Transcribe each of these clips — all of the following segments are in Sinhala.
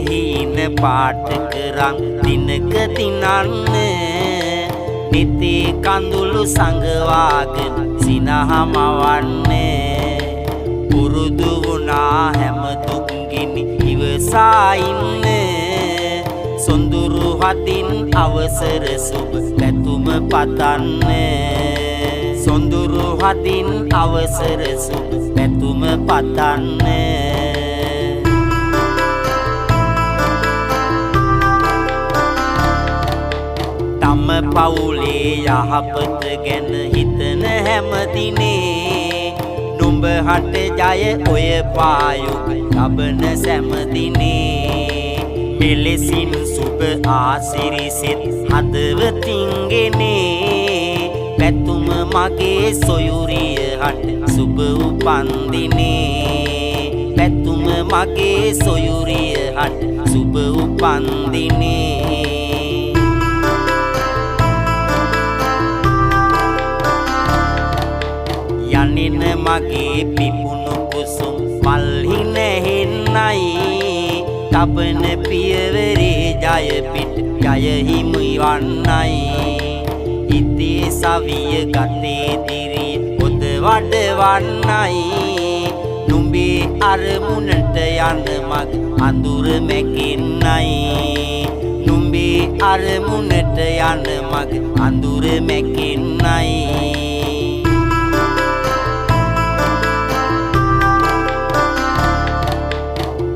හීන පාට කරන් දිනක දිනන්න නිතේ කඳුළු සංගවාගෙන සිනහමවන්නේ පුරුදු වුණා හැම දුක් ගිනි ඉවසා ඉන්න සොඳුරු හදින් අවසර සුබ පැතුම පතන්නේ සොඳුරු හදින් අවසර සුබ පැතුම පතන්නේ තම පවුලේ යහපත ගැන හිතන හැමදිනේ නුඹ හට ජය ඔය පායුක් ලබන සැමදිනේ මෙලෙසින් සුබ ආසිරිසෙත් හදවතින්ගෙනේ පැතුම මගේ සොයුරිය හට සුබ උපන්දිනේ පැතුම මගේ සොයුරිය හට සුබ උපන්දිනේ යන්නෙන මගේ පිපුණු කුසුම් මල්හි නැහෙන්නයි තබන පියවරේ ජය පිට ජය හිමි වන්නයි හිතේ සවිය ගතේ දිරි පොද වඩවන්නයි නුඹේ අරමුණට යන මග අඳුර මැකෙන්නයි නුඹේ අරමුණට යන මග අඳුර මැකෙන්නයි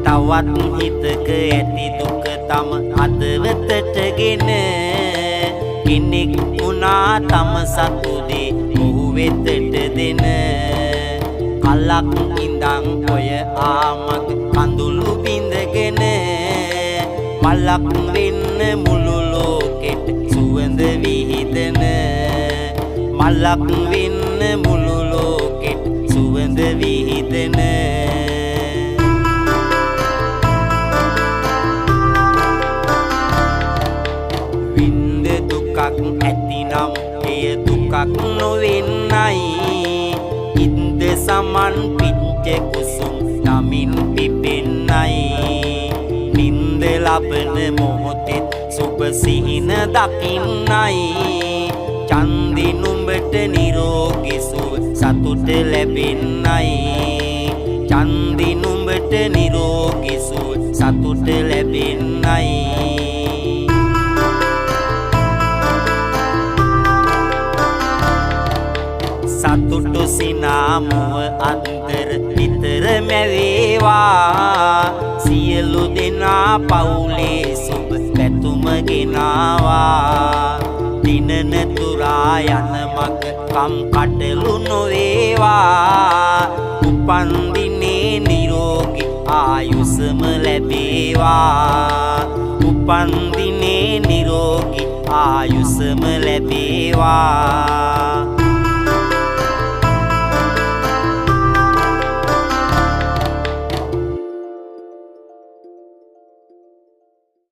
තවත් හිතක ඇති දුක තම හදවතට ගෙන කෙනෙක් වුණා තම සතුදේ ඔහු වෙතට දෙන කලක් ඉඳන් ඔය ආමග කඳුළු බිඳගෙන මලක් වෙන්න මුළු ලෝකෙට සුවඳ විහිදෙන මලක් වෙන්න මුළු ලෝකෙට සුවඳ විහිදෙන ඇතිනම් එය දුකක් නොවෙන්නයි ඉන්ද සමන් පිච්ච කුසුම් නමින් පිපෙන්නයි නින්ද ලබන මොහොතෙත් සුබ සිහින දකින්නයි චන්දි නුඹට නිරෝගී සුව සතුට ලැබෙන්නයි චන්දි නුඹට නිරෝගී සුව සතුට ලැබෙන්නයි සතුටු සිනාමුව අන්තර විතර මැවේවා සියලු දෙනා පවුලේ සුබ පැතුම ගෙනාවා දිනන තුරා යන මග කම් කටලු නොවේවා උපන්දිනේ නිරෝගී ආයුෂම ලැබේවා උපන්දිනේ නිරෝගී ආයුෂම ලැබේවා